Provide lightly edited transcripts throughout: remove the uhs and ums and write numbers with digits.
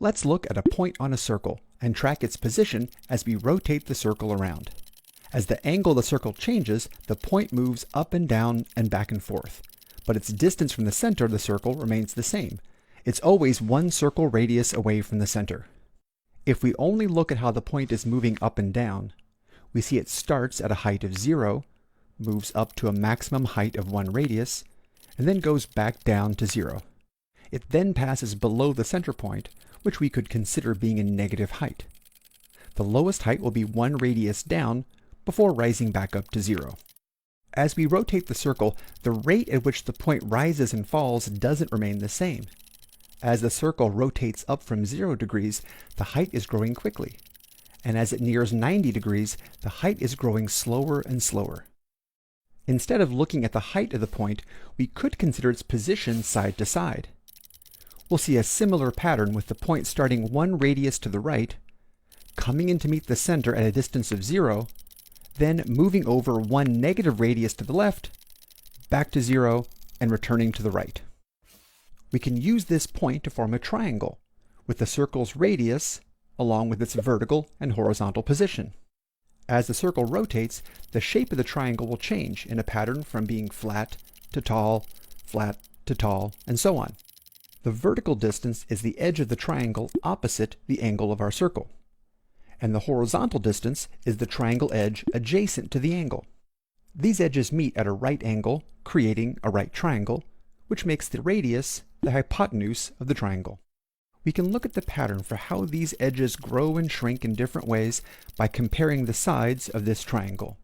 Let's look at a point on a circle and track its position as we rotate the circle around. As the angle of the circle changes, the point moves up and down and back and forth, but its distance from the center of the circle remains the same. It's always one circle radius away from the center. If we only look at how the point is moving up and down, we see it starts at a height of 0, moves up to a maximum height of 1 radius, and then goes back down to 0. It then passes below the center point, which we could consider being a negative height. The lowest height will be 1 radius down before rising back up to 0. As we rotate the circle, the rate at which the point rises and falls doesn't remain the same. As the circle rotates up from 0 degrees, the height is growing quickly. And as it nears 90 degrees, the height is growing slower and slower. Instead of looking at the height of the point, we could consider its position side to side. We'll see a similar pattern with the point starting 1 radius to the right, coming in to meet the center at a distance of 0, then moving over 1 negative radius to the left, back to 0, and returning to the right. We can use this point to form a triangle, with the circle's radius along with its vertical and horizontal position. As the circle rotates, the shape of the triangle will change in a pattern from being flat to tall, and so on. The vertical distance is the edge of the triangle opposite the angle of our circle, and the horizontal distance is the triangle edge adjacent to the angle. These edges meet at a right angle, creating a right triangle, which makes the radius the hypotenuse of the triangle. We can look at the pattern for how these edges grow and shrink in different ways by comparing the sides of this triangle.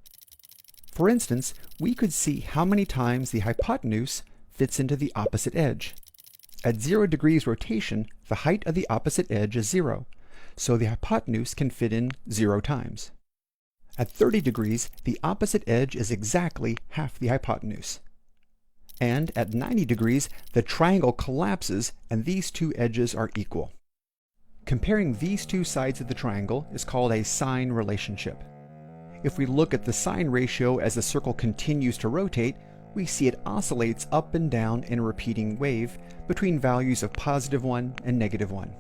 For instance, we could see how many times the hypotenuse fits into the opposite edge. At 0 degrees rotation, the height of the opposite edge is 0, so the hypotenuse can fit in 0 times. At 30 degrees, the opposite edge is exactly half the hypotenuse. And at 90 degrees, the triangle collapses and these two edges are equal. Comparing these two sides of the triangle is called a sine relationship. If we look at the sine ratio as the circle continues to rotate, we see it oscillates up and down in a repeating wave between values of +1 and -1.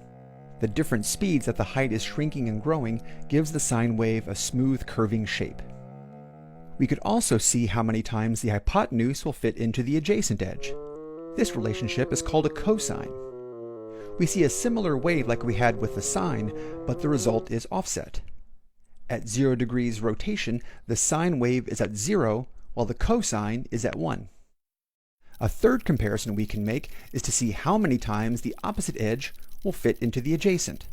The different speeds that the height is shrinking and growing gives the sine wave a smooth curving shape. We could also see how many times the hypotenuse will fit into the adjacent edge. This relationship is called a cosine. We see a similar wave like we had with the sine, but the result is offset. At 0 degrees rotation, the sine wave is at 0, while the cosine is at 1. A third comparison we can make is to see how many times the opposite edge will fit into the adjacent.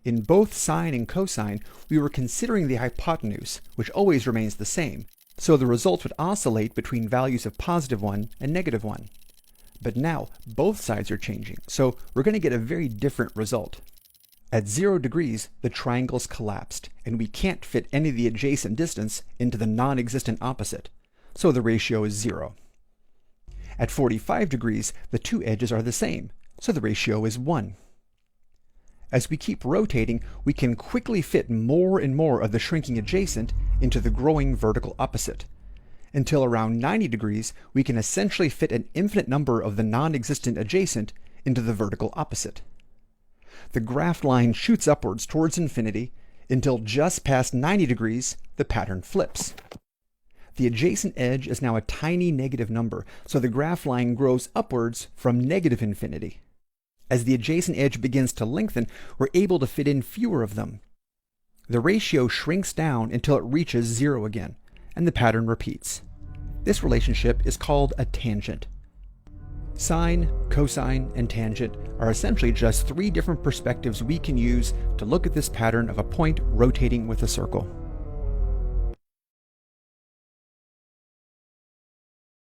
In both sine and cosine, we were considering the hypotenuse, which always remains the same, so the results would oscillate between values of +1 and -1. But now, both sides are changing, so we're going to get a very different result. At 0 degrees, the triangle's collapsed, and we can't fit any of the adjacent distance into the non-existent opposite, so the ratio is 0. At 45 degrees, the two edges are the same, so the ratio is 1. As we keep rotating, we can quickly fit more and more of the shrinking adjacent into the growing vertical opposite. Until around 90 degrees, we can essentially fit an infinite number of the non-existent adjacent into the vertical opposite. The graph line shoots upwards towards infinity until just past 90 degrees, the pattern flips. The adjacent edge is now a tiny negative number, so the graph line grows upwards from -infinity. As the adjacent edge begins to lengthen, we're able to fit in fewer of them. The ratio shrinks down until it reaches 0 again, and the pattern repeats. This relationship is called a tangent. Sine, cosine, and tangent are essentially just 3 different perspectives we can use to look at this pattern of a point rotating with a circle.